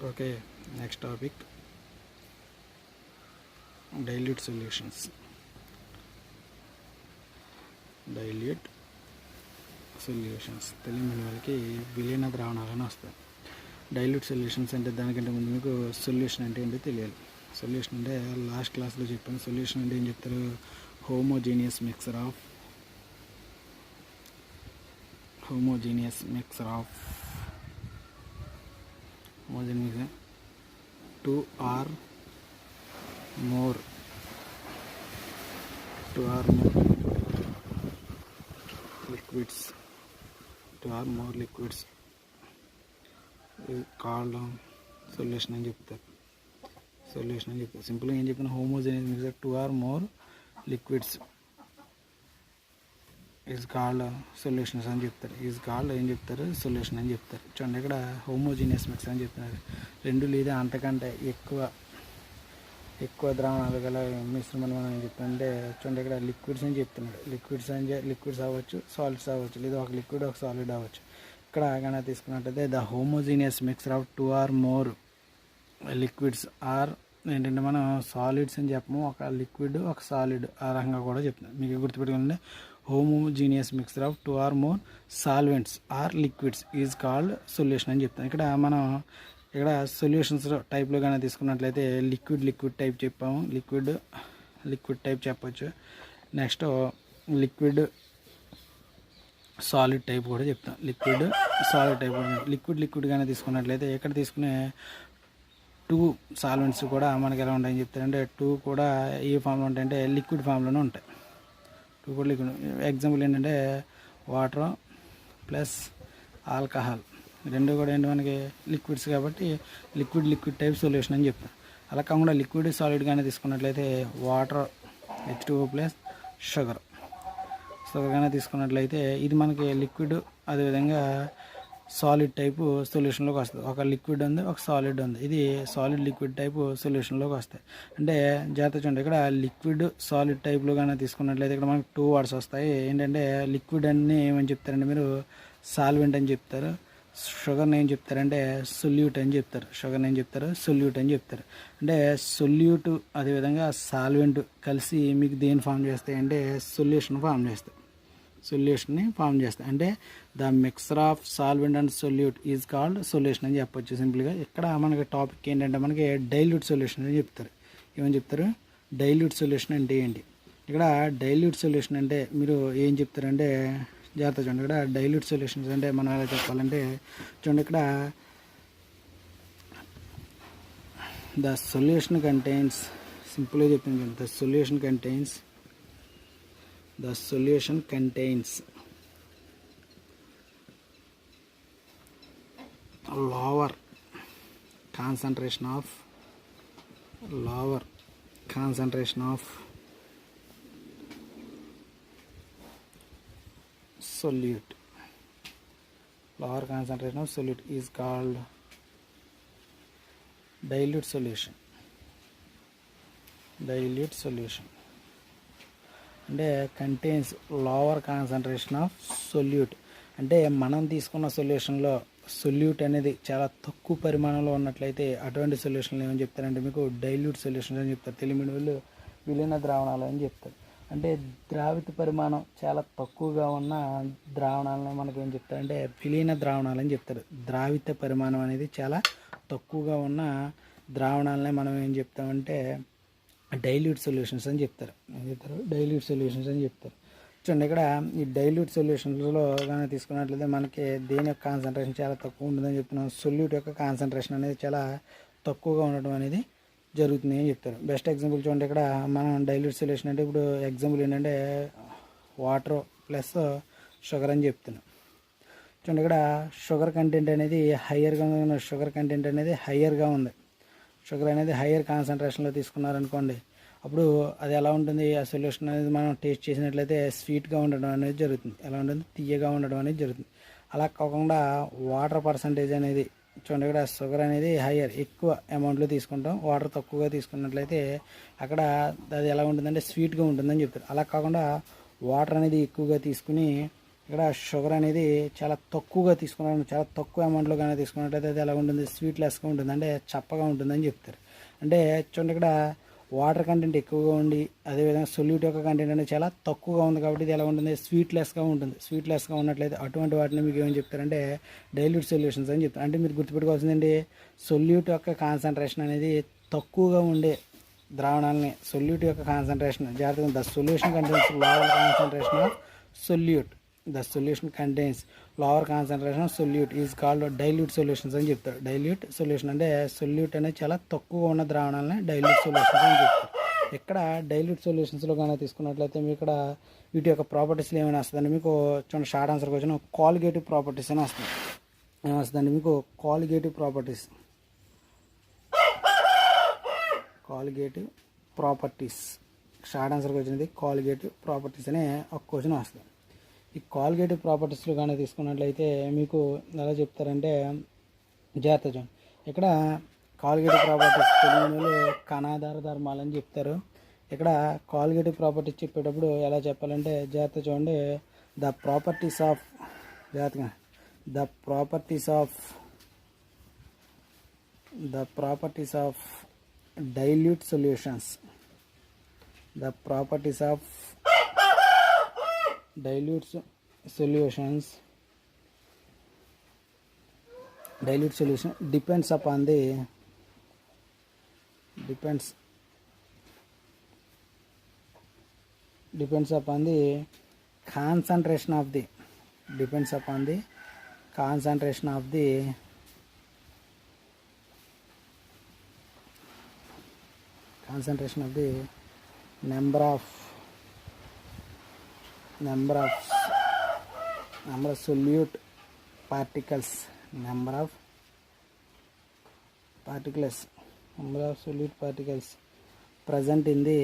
Okay, next topic, dilute solutions. Dilute solutions తెలియని వాళ్ళకి విలీన ద్రావణాలని వస్తాయి. డైల్యూట్ సొల్యూషన్స్ అంటే దానికంటే ముందు మీకు సొల్యూషన్ అంటే ఏంటో తెలియాలి. సొల్యూషన్ అంటే లాస్ట్ క్లాస్లో చెప్పాను. సొల్యూషన్ అంటే ఏం చెప్తారు? Homogeneous mixture of 2 or more liquids called solution అని చెప్తారు. సింపుల్గా ఏం చెప్పిన homogeneous mixer 2 or more liquids is called solutions అని చెప్తారు. ఏం చెప్తారు? సొల్యూషన్ అని చెప్తారు. చూడండి, ఇక్కడ హోమోజీనియస్ మిక్సర్ అని చెప్తున్నారు. 2 లేదా అంతకంటే ఎక్కువ ద్రావణాలు గల మిశ్రమం అని చెప్తుంటే చూడండి, ఇక్కడ లిక్విడ్స్ అని చెప్తున్నాడు. లిక్విడ్స్ అవ్వచ్చు, సాలిడ్స్ అవ్వచ్చు, లేదా ఒక లిక్విడ్ ఒక సాలిడ్ అవ్వచ్చు. ఇక్కడ కనుక తీసుకున్నట్టయితే the homogeneous mixture of 2 or more liquids are ఏంటంటే మనం సాలిడ్స్ అని చెప్పము, ఒక లిక్విడ్ ఒక సాలిడ్ ఆ రకంగా కూడా చెప్తున్నాం. మీకు గుర్తుపెట్టుకుంటే homogeneous mixture of 2 or more solvents or liquids is called solution అని చెప్తాం. ఇక్కడ సొల్యూషన్స్ టైప్లో కానీ తీసుకున్నట్లయితే లిక్విడ్ టైప్ చెప్పాము, లిక్విడ్ టైప్ చెప్పచ్చు. నెక్స్ట్ సాలిడ్ టైప్ కూడా చెప్తాం. సాలిడ్ టైప్ లిక్విడ్ కానీ తీసుకున్నట్లయితే ఇక్కడ తీసుకునే 2 సాల్వెంట్స్ కూడా మనకి ఎలా ఉంటాయని చెప్తారంటే 2 కూడా ఏ ఫామ్లో ఉంటాయంటే లిక్విడ్ ఫామ్లోనే ఉంటాయి. 2 కూడా లిక్విడ్. ఎగ్జాంపుల్ ఏంటంటే వాటర్ ప్లస్ ఆల్కహాల్, 2 కూడా ఏంటి మనకి లిక్విడ్స్ కాబట్టి లిక్విడ్ టైప్ సొల్యూషన్ అని చెప్తాం. అలా కాకుండా లిక్విడ్ సాలిడ్ కానీ తీసుకున్నట్లయితే వాటర్ H2O ప్లస్ షుగర్ కానీ తీసుకున్నట్లయితే ఇది మనకి లిక్విడ్, అదేవిధంగా సాలిడ్ టైపు సొల్యూషన్లోకి వస్తుంది. ఒక లిక్విడ్ ఉంది, ఒక సాలిడ్ ఉంది. ఇది సాలిడ్ లిక్విడ్ టైపు సొల్యూషన్లోకి వస్తాయి. అంటే జాగ్రత్త చూడండి, ఇక్కడ లిక్విడ్ సాలిడ్ టైప్లో కానీ తీసుకున్నట్లయితే ఇక్కడ మనకు 2 వర్డ్స్ వస్తాయి. ఏంటంటే లిక్విడ్ అన్ని ఏమని చెప్తారంటే మీరు సాల్వెంట్ అని చెప్తారు. షుగర్ని ఏం చెప్తారంటే సొల్యూట్ అని చెప్తారు. అంటే సొల్యూట్ అదేవిధంగా సాల్వెంట్ కలిసి మీకు దేని ఫామ్ చేస్తాయి అంటే సొల్యూషన్ని ఫామ్ చేస్తాయి. అంటే the mixer of solvent and solute is called solution అని చెప్పొచ్చు సింపుల్గా. ఇక్కడ మనకి టాపిక్ ఏంటంటే మనకి డైల్యూట్ సొల్యూషన్ అని చెప్తారు. ఏమని చెప్తారు? డైల్యూట్ సొల్యూషన్ అంటే ఏంటి? ఇక్కడ డైల్యూట్ సొల్యూషన్ అంటే మీరు ఏం చెప్తారంటే జాగ్రత్త చూడండి, ఇక్కడ డైల్యూట్ సొల్యూషన్స్ అంటే మనం ఎలా చెప్పాలంటే చూడండి, ఇక్కడ ద సొల్యూషన్ కంటైన్స్, సింపుల్గా చెప్తాను చూడండి, the solution contains lower concentration of solute. Lower concentration of solute is called dilute solution. అంటే contains lower concentration of solute. అంటే మనం తీసుకున్న సొల్యూషన్లో సొల్యూట్ అనేది చాలా తక్కువ పరిమాణంలో ఉన్నట్లయితే అటువంటి సొల్యూషన్లు ఏమని చెప్తారంటే మీకు డైల్యూట్ సొల్యూషన్స్ అని చెప్తారు. తెలియని వాళ్ళు విలీన ద్రావణాలు అని చెప్తారు. అంటే ద్రావిత పరిమాణం చాలా తక్కువగా ఉన్న ద్రావణాలను మనకు ఏం చెప్తారంటే విలీన ద్రావణాలు అని చెప్తారు. ద్రావిత పరిమాణం అనేది చాలా తక్కువగా ఉన్న ద్రావణాలనే మనం ఏం చెప్తామంటే డైల్యూట్ సొల్యూషన్స్ అని చెప్తారు. చూడండి, ఇక్కడ ఈ డైల్యూట్ సొల్యూషన్స్లో కానీ తీసుకున్నట్లయితే మనకి దేని యొక్క కాన్సన్ట్రేషన్ చాలా తక్కువ ఉంటుందని చెప్తున్నాం. సొల్యూట్ యొక్క కాన్సన్ట్రేషన్ అనేది చాలా తక్కువగా ఉండడం అనేది జరుగుతుంది అని చెప్తారు. బెస్ట్ ఎగ్జాంపుల్ చూడండి, ఇక్కడ మనం డైల్యూట్ సొల్యూషన్ అంటే ఇప్పుడు ఎగ్జాంపుల్ ఏంటంటే వాటర్ ప్లస్ షుగర్ అని చెప్తున్నాం. చూడండి, ఇక్కడ షుగర్ కంటెంట్ అనేది హయ్యర్గా ఉంది. షుగర్ అనేది హయ్యర్ కాన్సన్ట్రేషన్లో తీసుకున్నారనుకోండి, అప్పుడు అది ఎలా ఉంటుంది? ఆ సొల్యూషన్ అనేది మనం టేస్ట్ చేసినట్లయితే స్వీట్గా ఉండడం అనేది జరుగుతుంది. ఎలా ఉంటుంది? తీయగా ఉండడం అనేది జరుగుతుంది. అలా కాకుండా వాటర్ పర్సంటేజ్ అనేది చూడండి, ఇక్కడ షుగర్ అనేది ఎక్కువ అమౌంట్లో తీసుకుంటాం, వాటర్ తక్కువగా తీసుకున్నట్లయితే అక్కడ అది ఎలా ఉంటుందంటే స్వీట్గా ఉంటుందని చెప్తారు. అలా కాకుండా వాటర్ అనేది ఎక్కువగా తీసుకుని ఇక్కడ షుగర్ అనేది చాలా తక్కువగా తీసుకున్నాను, చాలా తక్కువ అమౌంట్లో కానీ తీసుకున్నట్లయితే అది ఎలా ఉంటుంది, స్వీట్లెస్గా ఉంటుంది, అంటే చప్పగా ఉంటుందని చెప్తారు. అంటే చూడండి ఇక్కడ వాటర్ కంటెంట్ ఎక్కువగా ఉండి అదేవిధంగా సొల్యూట్ యొక్క కంటెంట్ అనేది చాలా తక్కువగా ఉంది కాబట్టి ఇది ఎలా ఉంటుంది, స్వీట్లెస్గా ఉంటుంది. స్వీట్లెస్గా ఉన్నట్లయితే అటువంటి వాటిని మీకు ఏమని చెప్తారంటే డైల్యూట్ సొల్యూషన్స్ అని చెప్తారు. అంటే మీరు గుర్తుపెట్టుకోవాల్సిందండి, సొల్యూట్ యొక్క కాన్సన్ట్రేషన్ అనేది తక్కువగా ఉండే ద్రావణాలని, సొల్యూట్ యొక్క కాన్సన్ట్రేషన్ జాగ్రత్తగా, the solution contains lower concentration of solute, the solution contains lower concentration of solute is called dilute solutions అని చెప్తారు. డైల్యూట్ సొల్యూషన్ అంటే సొల్యూట్ అనేది చాలా తక్కువగా ఉన్న ద్రావణాలని డైల్యూట్ సొల్యూషన్స్ అని చెప్తారు. ఇక్కడ డైల్యూట్ సొల్యూషన్స్లో కానీ తీసుకున్నట్లయితే మీకు ఇక్కడ వీటి యొక్క ప్రాపర్టీస్లో ఏమైనా వస్తుందండి, మీకు చూడండి షార్ట్ ఆన్సర్కి వచ్చిన కాలిగేటివ్ ప్రాపర్టీస్ అని వస్తుంది. ఏమొస్తుందండి మీకు, colligative properties, colligative properties, short ఆన్సర్కి వచ్చినది కాలిగేటివ్ ప్రాపర్టీస్ అనే ఒక క్వశ్చన్ వస్తుంది. ఈ కాలిగేటివ్ ప్రాపర్టీస్లో కానీ తీసుకున్నట్లయితే మీకు ఎలా చెప్తారంటే జాగ్రత్త చూడండి, ఇక్కడ కాలిగేటివ్ ప్రాపర్టీస్ తెలుగులో కణాధార ధర్మాలు అని చెప్తారు. ఇక్కడ కాలిగేటివ్ ప్రాపర్టీస్ చెప్పేటప్పుడు ఎలా చెప్పాలంటే జాగ్రత్త చూడండి, ద ప్రాపర్టీస్ ఆఫ్, జాగ్రత్తగా, the properties of dilute solutions, the properties of dilute solution depends upon the concentration of the number of solute particles, number of solute particles present in the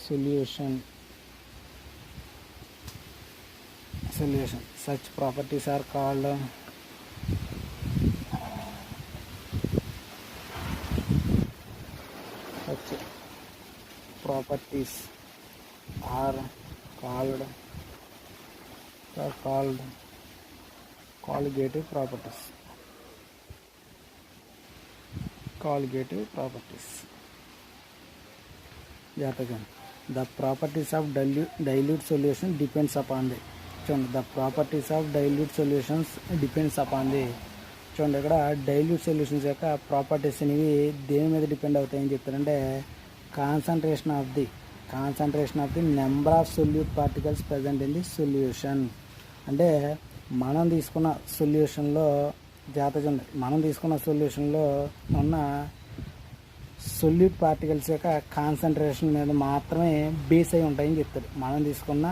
solution, such properties are called colligative properties. The properties of dilute solution depends upon the చూడండి, the properties of dilute solutions depends upon the, చూడండి ఇక్కడ dilute solutions యొక్క properties అనేవి దేని మీద depend అవుతాయని చెప్తారంటే concentration of the number of solute particles present in the solution. అంటే మనం తీసుకున్న సొల్యూషన్లో ఉన్న సొల్యూట్ పార్టికల్స్ యొక్క కాన్సన్ట్రేషన్ మీద మాత్రమే బేస్ అయి ఉంటాయని చెప్తారు. మనం తీసుకున్న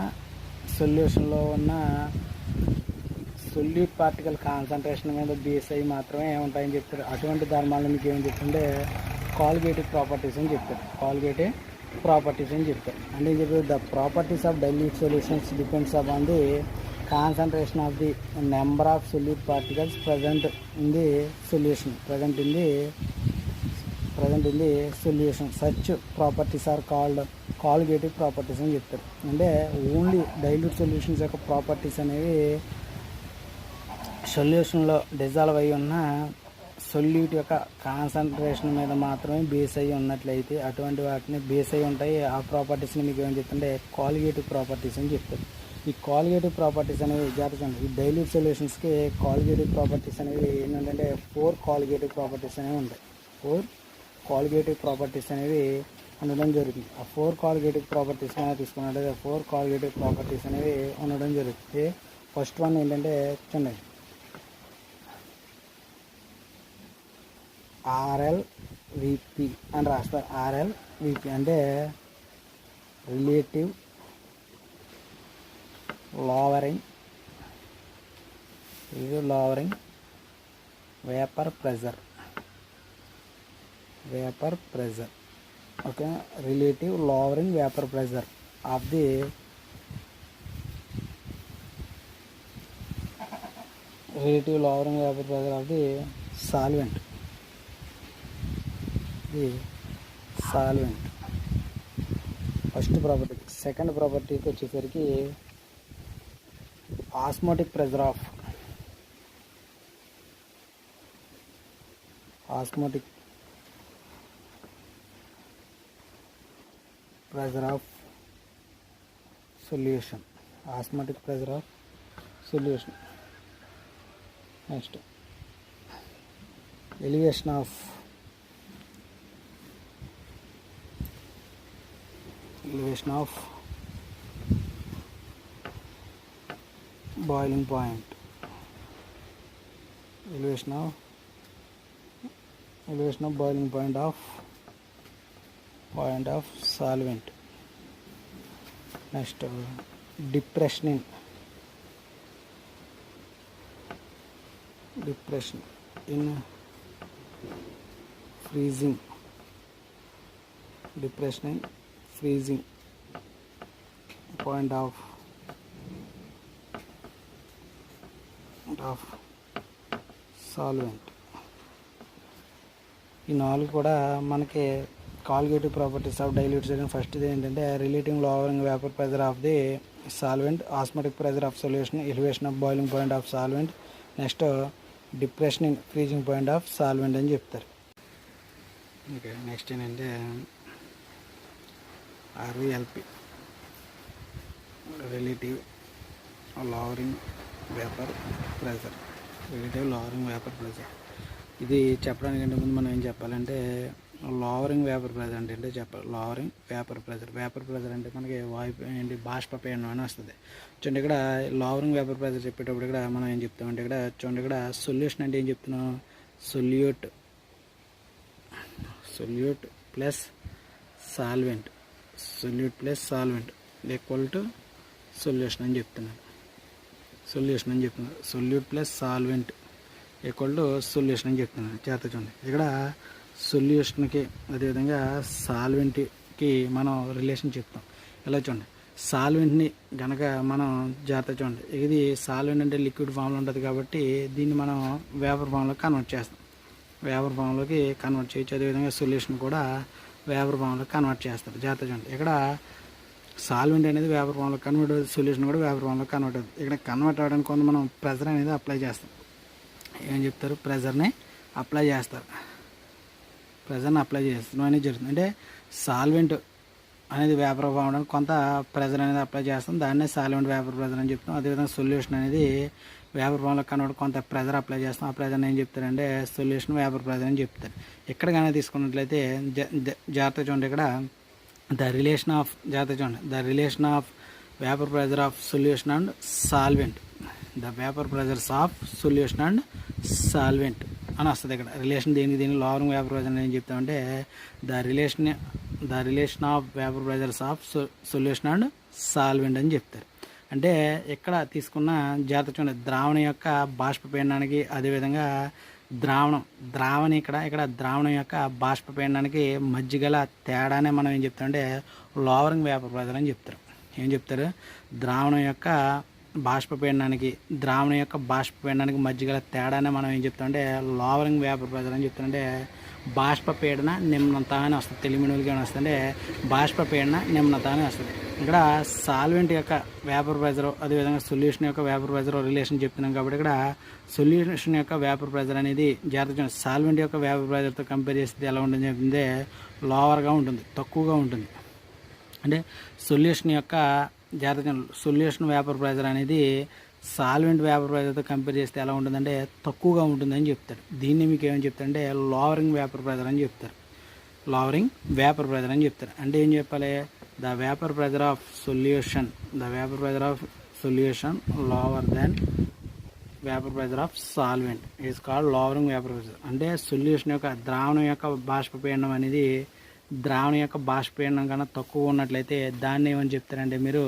సొల్యూషన్లో ఉన్న సొల్యూట్ పార్టికల్ కాన్సన్ట్రేషన్ మీద బేస్ అయ్యి మాత్రమే ఉంటాయని చెప్తారు. అటువంటి ధర్మాలను మీకు ఏమని చెప్తుంటే కాలిగేటివ్ ప్రాపర్టీస్ అని చెప్తారు. అంటే ఏం చెప్పారు, the properties of dilute solutions depends upon the concentration of the number of solute particles present in the solution. Such properties are called colligative properties అని చెప్తారు. అంటే ఓన్లీ డైల్యూట్ సొల్యూషన్స్ యొక్క ప్రాపర్టీస్ అనేవి సొల్యూషన్లో డిజాల్వ్ అయి ఉన్న సొల్యూట్ యొక్క concentration మీద మాత్రమే బేస్ అయ్యి ఉన్నట్లయితే అటువంటి వాటిని బేస్ అయ్యి ఉంటాయి. ఆ ప్రాపర్టీస్ని మీకు ఏమని చెప్తుంటే కాలిగేటివ్ ప్రాపర్టీస్ అని చెప్తారు. ఈ కాలిగేటివ్ ప్రాపర్టీస్ అనేవి జాగ్రత్తగా, ఈ డైల్యూట్ సొల్యూషన్స్కి కాలిగేటివ్ ప్రాపర్టీస్ అనేవి ఏంటంటే 4 కాలిగేటివ్ ప్రాపర్టీస్ అనేవి ఉంటాయి. 4 కాలిగేటివ్ ప్రాపర్టీస్ అనేవి ఉండడం జరుగుతుంది. ఆ 4 కాలిగేటివ్ ప్రాపర్టీస్ అనేది తీసుకున్నట్లయితే 4 కాలిగేటివ్ ప్రాపర్టీస్ అనేవి ఉండడం జరుగుతుంది. ఫస్ట్ వన్ ఏంటంటే చూడండి, RLVP అని రాస్తారు. RLVP అంటే relative lowering vapor pressure. Okay, relative lowering vapor pressure of the solvent, ఇది సాల్వెంట్ ఫస్ట్ ప్రాపర్టీ. సెకండ్ ప్రాపర్టీకి వచ్చేసరికి osmotic pressure of solution. Osmotic pressure of solution. Next, elevation of boiling point. Elevation of boiling point of solvent. Next, depression in freezing. Point of solvent. ఈ నాలుగు కూడా మనకి colligative properties of dilute solution. First ఏంటంటే relative lowering vapour pressure of the solvent, osmotic pressure of solution, elevation of boiling point of solvent, next depression in freezing point of solvent అని చెప్తారు. Okay, next ఏంటంటే RVLP, relative lowering vapour pressure. ఇది చెప్పడానికంటే ముందు మనం ఏం చెప్పాలంటే lowering vapour pressure అంటే చెప్పాలి. లోవరింగ్ వేపర్ ప్రెజర్ అంటే మనకి వాయు ఏంటి బాష్పపీడనం అని వస్తుంది. చూడండి, ఇక్కడ లోవరింగ్ వేపర్ ప్రెజర్ చెప్పేటప్పుడు ఇక్కడ మనం ఏం చెప్తామంటే ఇక్కడ చూడండి, ఇక్కడ సొల్యూషన్ అంటే ఏం చెప్తున్నాం, solute plus solvent equal to solution అని చెప్తున్నాను. Solute plus solvent equal to solution అని చెప్తున్నాను. చేత చూడండి, ఇక్కడ సొల్యూషన్కి అదేవిధంగా సాల్వెంట్కి మనం రిలేషన్ చెప్తాం. ఇలా చూడండి, సాల్వెంట్ని కనుక మనం జాగ్రత్త చూడండి, ఇది సాల్వెంట్ అంటే లిక్విడ్ ఫామ్లో ఉంటుంది కాబట్టి దీన్ని మనం వేపర్ ఫామ్లోకి కన్వర్ట్ చేయొచ్చు. అదేవిధంగా సొల్యూషన్ కూడా వేపర్ ఫామ్లోకి కన్వర్ట్ చేస్తారు. జాగ్రత్త చూడండి, ఇక్కడ సాల్వెంట్ అనేది వేపర్ ఫామ్లో కన్వర్ట్ అవుతుంది, సొల్యూషన్ కూడా వేపర్ ఫామ్లో కన్వర్ట్ అవుతుంది. ఇక్కడ కన్వర్ట్ అవ్వడానికి కొంత మనం ప్రెజర్ అనేది అప్లై చేస్తాం. ఏం చెప్తారు, ప్రెజర్ని అప్లై చేస్తారు అనేది జరుగుతుంది. అంటే సాల్వెంట్ అనేది వేపర్ ఫామ్ అవడానికి కొంత ప్రెజర్ అనేది అప్లై చేస్తాం, దాన్నే సాల్వెంట్ వేపర్ ప్రెజర్ అని చెప్తాం. అదేవిధంగా సొల్యూషన్ అనేది వేపర్ ఫామ్లో కన్వర్ట్ కొంత ప్రెజర్ అప్లై చేస్తాం. ఆ ప్రెజర్ని ఏం చెప్తారంటే సొల్యూషన్ వేపర్ ప్రెజర్ అని చెప్తారు. ఇక్కడ కానీ తీసుకున్నట్లయితే జాగ్రత్త చూడండి, ఇక్కడ the relation of vapour pressure of solution and solvent, అని వస్తుంది. ఇక్కడ రిలేషన్ దీని లోవరింగ్ వేపర్ ప్రెజర్ ఏం చెప్తామంటే the relation of vapour pressures of solution and solvent అని చెప్తారు. అంటే ఇక్కడ తీసుకున్న జాగ్రత్త చూడండి, ద్రావణం యొక్క బాష్పపీడనానికి అదేవిధంగా ఇక్కడ ద్రావణం యొక్క బాష్పపీడనానికి మధ్య గల తేడానే మనం ఏం చెప్తామంటే లోవరింగ్ వేపర్ ప్రెజర్ అని చెప్తారు. ఏం చెప్తారు, ద్రావణం యొక్క బాష్పపీడనానికి మధ్య గల తేడానే మనం ఏం చెప్తామంటే లోవరింగ్ వేపర్ ప్రెజర్ అని చెప్తామంటే బాష్పపీడన నిమ్నత అని వస్తుంది. తెలుగుగా అని వస్తుంది, అంటే బాష్పపీడన నిమ్నత అని వస్తుంది. ఇక్కడ సాల్వెంట్ యొక్క వేపర్ ప్రెజర్ అదేవిధంగా సొల్యూషన్ యొక్క వేపర్ ప్రెజర్ రిలేషన్ చెప్తున్నాం కాబట్టి ఇక్కడ సొల్యూషన్ యొక్క వేపర్ ప్రెజర్ అనేది జాగ్రత్తగా సాల్వెంట్ యొక్క వేపర్ ప్రెజర్తో కంపేర్ చేస్తే ఎలా ఉంటుంది చెప్తే లోవర్గా ఉంటుంది, తక్కువగా ఉంటుంది. అంటే సొల్యూషన్ వేపర్ ప్రెజర్ అనేది సాల్వెంట్ వేపర్ ప్రెజర్తో కంపేర్ చేస్తే ఎలా ఉంటుందంటే తక్కువగా ఉంటుందని చెప్తారు. దీన్ని మీకు ఏమని చెప్తారంటే లోవరింగ్ వేపర్ ప్రెజర్ అని చెప్తారు. అంటే ఏం చెప్పాలి, the vapour pressure of solution lower than vapour pressure of solvent is called lowering vapour pressure. అంటే సొల్యూషన్ యొక్క ద్రావణం యొక్క బాష్పపీడనం అనేది ద్రావణం యొక్క బాష్పపీడనం కన్నా తక్కువ ఉన్నట్లయితే దాన్ని ఏమని చెప్తారంటే మీరు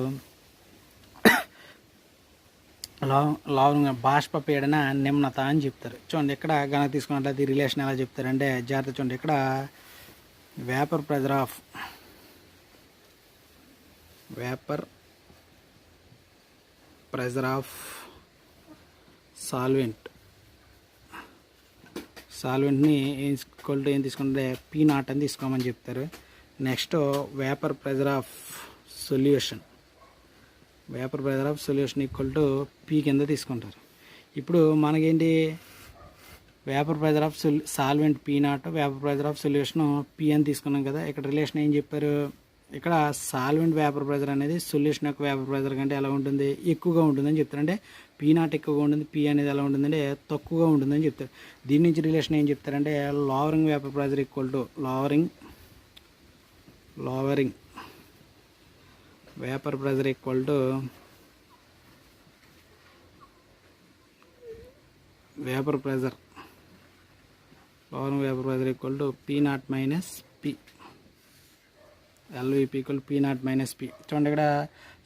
లోవరింగ్ బాష్పపీడన నిమ్నత అని చెప్తారు. చూడండి, ఇక్కడ కనుక తీసుకున్నట్లయితే ఈ రిలేషన్ ఎలా చెప్తారంటే జాగ్రత్త చూడండి, ఇక్కడ వేపర్ ప్రెజర్ ఆఫ్ సాల్వెంట్ని ఏం తీసుకుంటే P0 అని తీసుకోమని చెప్తారు. Next vapour pressure of solution equal to P కింద తీసుకుంటారు. ఇప్పుడు మనకేంటి vapour pressure of solvent P0, vapour pressure of solution P అని తీసుకున్నాం కదా. ఇక్కడ రిలేషన్ ఏం చెప్పారు, ఇక్కడ సాల్వెంట్ వేపర్ ప్రెజర్ అనేది సొల్యూషన్ యొక్క వేపర్ ప్రెజర్ కంటే ఎలా ఉంటుంది, ఎక్కువగా ఉంటుందని చెప్తారు. అంటే P0 ఎక్కువగా ఉంటుంది, P అనేది ఎలా ఉంటుందంటే తక్కువగా ఉంటుందని చెప్తారు. దీని నుంచి రిలేషన్ ఏం చెప్తారంటే lowering vapour pressure equal to lowering vapour pressure equal to vapour pressure equal to P0 minus P, LVP equal P0 minus P. చూడండి ఇక్కడ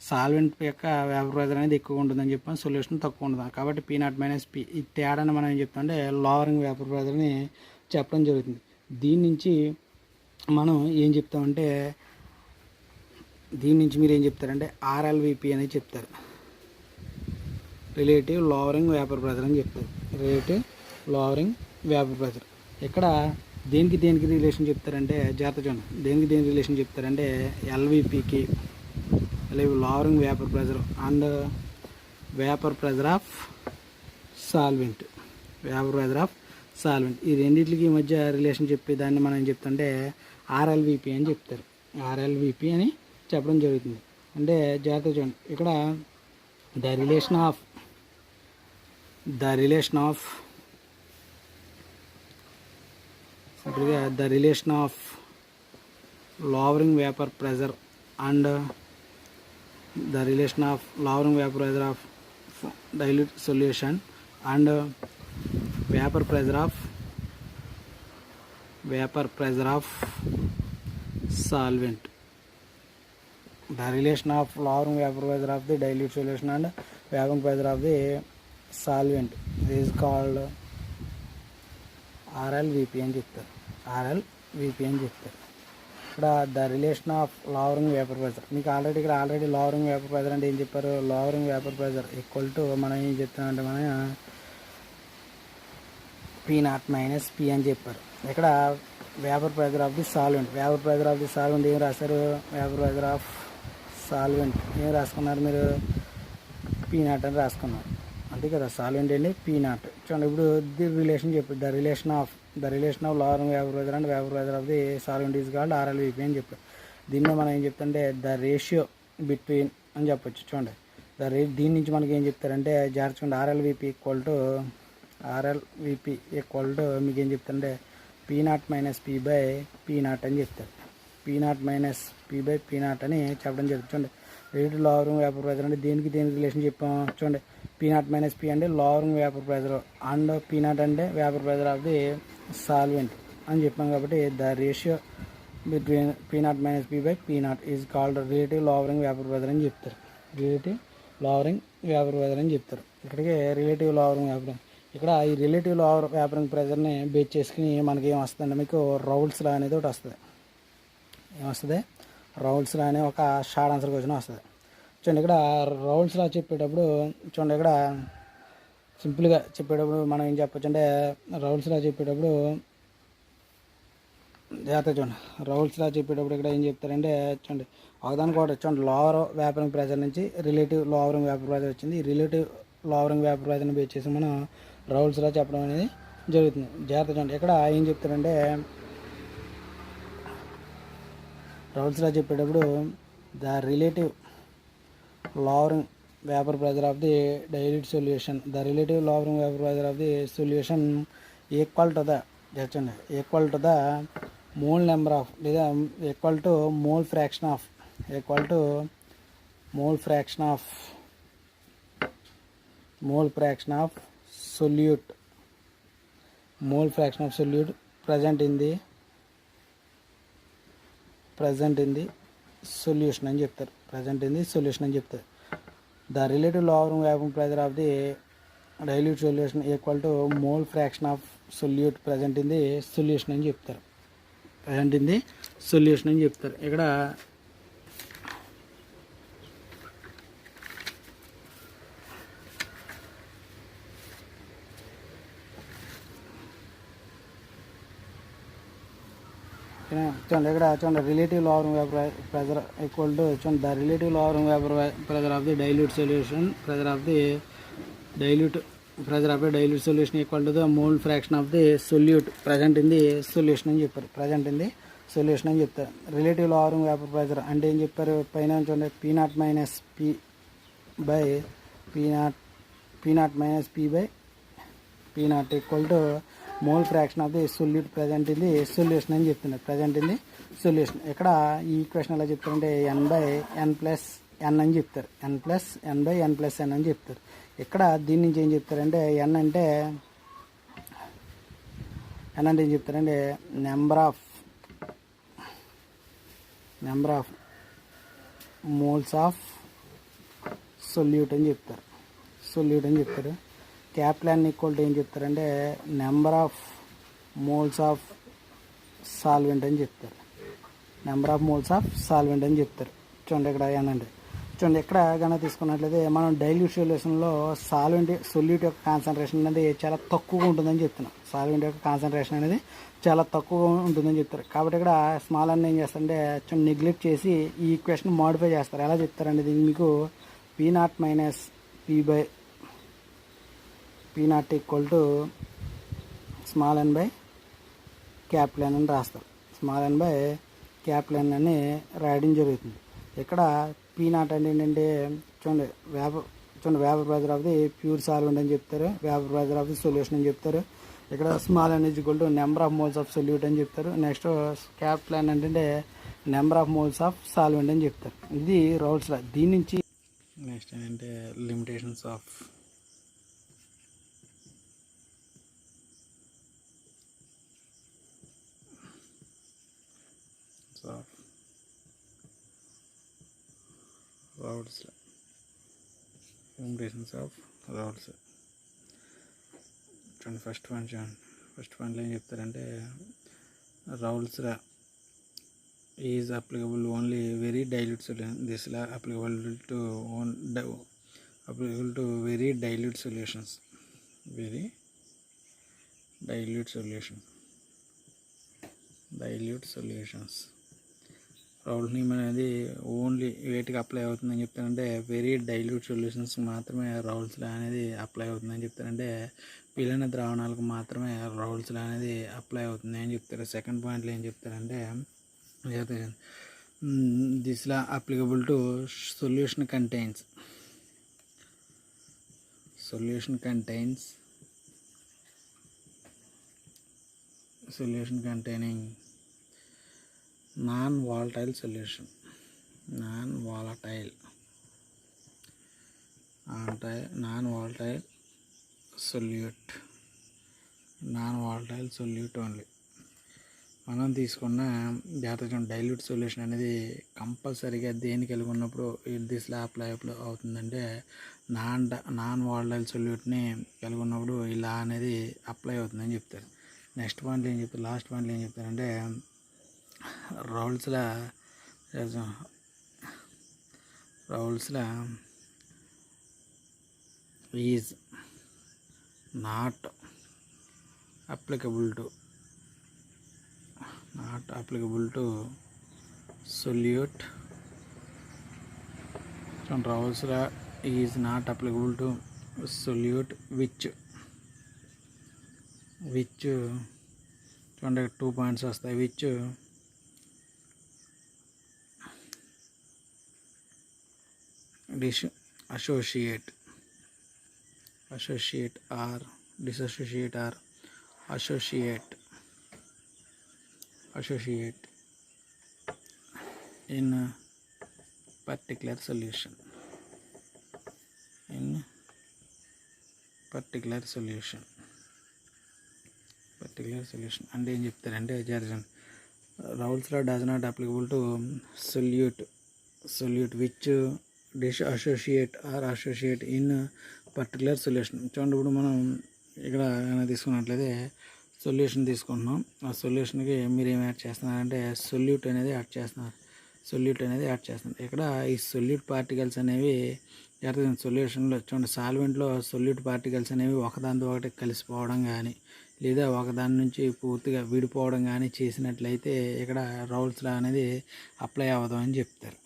సాల్వెంట్ యొక్క వేపర్ ప్రెజర్ అనేది ఎక్కువగా ఉంటుందని చెప్పాం, సొల్యూషన్ తక్కువ ఉంటుంది. కాబట్టి P0 మైనస్ P ఈ తేడాన్ని మనం ఏం చెప్తామంటే లోవరింగ్ వేపర్ ప్రెజర్ని చెప్పడం జరుగుతుంది. దీని నుంచి మనం ఏం చెప్తామంటే దీని నుంచి మీరు ఏం చెప్తారంటే RLVP అనేది చెప్తారు, రిలేటివ్ లోవరింగ్ వేపర్ ప్రెజర్ అని చెప్తారు. రిలేటివ్ లోవరింగ్ వేపర్ ప్రెజర్ ఇక్కడ దేనికి రిలేషన్ చెప్తారంటే జాగ్రత్త చూడండి, దేనికి రిలేషన్ చెప్తారంటే LVPకి lowering vapour pressure and vapour pressure of solvent ఈ రెండింటికి మధ్య రిలేషన్ చెప్పి దాన్ని మనం ఏం చెప్తుంటే RLVP అని చెప్తారు. RLVP అని చెప్పడం జరుగుతుంది. అంటే జాగ్రత్త చూడండి, ఇక్కడ the relation of lowering vapor pressure and the relation of lowering vapor pressure of dilute solution and vapor pressure of solvent. The relation of lowering vapor pressure of the dilute solution and vapor pressure of the solvent is called RLVP అని చెప్తారు. ఇక్కడ the relation of lowering vapour pressure మీకు already lowering vapour pressure అంటే ఏం చెప్పారు, lowering vapour pressure equal to మనం ఏం చెప్తామంటే మనం P0 మైనస్ P అని చెప్పారు. ఇక్కడ vapour pressure of the solvent ఏం రాశారు, వేపర్ ప్రెజర్ ఆఫ్ సాల్వెంట్ ఏం రాసుకున్నారు మీరు, P0 అని రాసుకున్నారు అంతే కదా. సాల్వెంట్ అండి P0. చూడండి ఇప్పుడు ది రిలేషన్ చెప్పు, the relation of lowering vapour pressure and vapour pressure of the solvent is called RLVP అని చెప్పారు. దీన్నే మనం ఏం చెప్తుంటే ద రేషియో బిట్వీన్ అని చెప్పొచ్చు. చూడండి దీని నుంచి మనకి ఏం చెప్తారంటే జాగ్రత్తగా RLVP ఈక్వల్ టు మీకు ఏం చెప్తారంటే P0 minus P by P0 అని చెప్తారు. P0 minus P by P0 అని చెప్పడం జరుగుతుంది. చూడండి రిలేటివ్ లవరింగ్ వేపర్ ప్రెజర్ అంటే దేనికి రిలేషన్ చెప్పాం చూడండి, P0 మైనస్ P అంటే lowering vapour pressure and P0 అంటే vapour pressure of the solvent అని చెప్పాం. కాబట్టి the ratio between P0 minus P by P0 is called relative lowering vapour pressure అని చెప్తారు. ఇక్కడికి రిలేటివ్ లవరింగ్ వేపర్, ఇక్కడ ఈ రిలేటివ్ వేపరింగ్ ప్రెజర్ని బేస్ చేసుకుని మనకి ఏం వస్తుందంటే మీకు రౌల్స్ లా అనేది ఒకటి వస్తుంది. ఏమొస్తుంది, రౌల్స్ లా అనే ఒక షార్ట్ ఆన్సర్ క్వశ్చన్ వస్తుంది. చూడండి ఇక్కడ రౌల్స్ లా చెప్పేటప్పుడు చూడండి, ఇక్కడ సింపుల్గా చెప్పేటప్పుడు మనం ఏం చెప్పచ్చు అంటే రౌల్స్ లా చెప్పేటప్పుడు జాగ్రత్త చూడండి, రౌల్స్ లా చెప్పేటప్పుడు ఇక్కడ ఏం చెప్తారంటే చూడండి ఒకదానికి ఒకటి చూడండి, లోవర్ వేపరింగ్ ప్రెజర్ నుంచి రిలేటివ్ లోవరింగ్ వేపర్ ప్రెజర్ వచ్చింది. ఈ రిలేటివ్ లోవరింగ్ వేపర్ ప్రెజర్ని బేస్ చేసి మనం రౌల్స్ లా చెప్పడం అనేది జరుగుతుంది. జాగ్రత్త చూడండి, ఇక్కడ ఏం చెప్తారంటే రౌల్స్ లా చెప్పేటప్పుడు the relative lowering vapor pressure of the dilute solution, the relative lowering vapor pressure of the solution equal to the mole number of లేదా equal to mole fraction of solute present in the solution అని చెప్తారు. The relative lowering vapor pressure of the dilute solution equal to mole fraction of solute present in the solution అని చెప్తారు. ఇక్కడ చూడండి ఇక్కడ చూడండి relative lowering vapour pressure equal to చూడండి the relative lowering vapour pressure of the dilute solution pressure of the dilute pressure of the dilute solution equal to the mole fraction of the solute present in the solution అని చెప్పారు. Present in the solution అని చెప్తారు. Relative lowering vapour pressure అంటే ఏం చెప్పారు పైన చూడండి P0 minus P by P0 minus P by P0 equal to mole fraction of the solute present in the solution అని చెప్తున్నారు. ప్రజెంట్ ఇన్ ది సొల్యూషన్ ఇక్కడ ఈ ఈక్వేషన్ ఎలా చెప్తారంటే n ప్లస్ n అని చెప్తారు. n plus n by n plus n అని చెప్తారు. ఇక్కడ దీని నుంచి ఏం చెప్తారంటే n అంటే ఏం చెప్తారంటే number of moles of solute అని చెప్తారు. క్యాపిటల్ N ఈక్వల్ టు ఏం చెప్తారంటే number of moles of solvent అని చెప్తారు. చూడండి ఇక్కడ ఏనండి చూడండి ఎక్కడ కనుక తీసుకున్నట్లయితే మనం డైల్యూట్ సొల్యూషన్లో సొల్యూట్ యొక్క కాన్సన్ట్రేషన్ అనేది చాలా తక్కువగా ఉంటుందని చెప్తున్నాం. చెప్తారు. కాబట్టి ఇక్కడ స్మాల్ అన్న ఏం చేస్తారంటే చూడండి నెగ్లెక్ట్ చేసి ఈ ఈక్వేషన్ మాడిఫై చేస్తారు. ఎలా చెప్తారండి దీనికి మీకు P0 minus P by P0 equal to small n by capital N అని రాస్తారు. Small n by capital N అని రాయడం జరుగుతుంది. ఇక్కడ P0 అంటే ఏంటంటే చూడండి vapour pressure of the pure solvent అని చెప్తారు. Vapour pressure of the solution అని చెప్తారు. ఇక్కడ small n equal to number of moles of solute అని చెప్తారు. నెక్స్ట్ క్యాపిటల్ N అంటే number of moles of solvent అని చెప్తారు. ఇది రౌల్స్ లా. దీని నుంచి నెక్స్ట్ ఏంటంటే లిమిటేషన్స్ ఆఫ్ రౌల్స్ చూడండి ఫస్ట్ పాయింట్లో ఏం చెప్తారంటే Raoult's law is applicable only very dilute solution this law applicable to very dilute solutions Raoult నియమం అనేది ఓన్లీ వేటికి అప్లై అవుతుందని చెప్తారంటే వెరీ డైల్యూట్ సొల్యూషన్స్ మాత్రమే రౌల్స్ లా అనేది అప్లై అవుతుందని చెప్తారంటే పీలైన ద్రావణాలకు మాత్రమే రౌల్స్ లా అనేది అప్లై అవుతుంది అని చెప్తారు. సెకండ్ పాయింట్లో ఏం చెప్తారంటే this law applicable to solution containing non volatile solute only. మనం తీసుకున్న జాగ్రత్త డైల్యూట్ సొల్యూషన్ అనేది కంపల్సరీగా దేని కలిగి ఉన్నప్పుడు దిస్లా అప్లై అవుతుందంటే నాన్ వాలటైల్ సొల్యూట్ని కలిగి ఉన్నప్పుడు ఇలా అనేది అప్లై అవుతుందని చెప్తారు. లాస్ట్ పాయింట్లో ఏం చెప్తారంటే Raoult's law is not applicable to solute. Raoult's law is not applicable to solute which చూడండి 2 పాయింట్స్ వస్తాయి. Which associate or dissociate or associate in a particular solution అంటే ఏం చెప్తారంటే Raoult's law does not applicable to solute which associate in particular solution. చూడండి ఇప్పుడు మనం ఇక్కడ తీసుకున్నట్లయితే సొల్యూషన్ తీసుకుంటున్నాం. ఆ సొల్యూషన్కి మీరు ఏం యాడ్ చేస్తున్నారంటే సొల్యూట్ అనేది యాడ్ చేస్తున్నారు. ఇక్కడ ఈ సొల్యూట్ పార్టికల్స్ అనేవి సొల్యూషన్లో చూడండి సాల్వెంట్లో సొల్యూట్ పార్టికల్స్ అనేవి ఒకదాంతో ఒకటి కలిసిపోవడం కానీ లేదా ఒకదాని నుంచి పూర్తిగా విడిపోవడం కానీ చేసినట్లయితే ఇక్కడ రౌల్స్ లా అనేది అప్లై అవ్వదు అని చెప్తారు.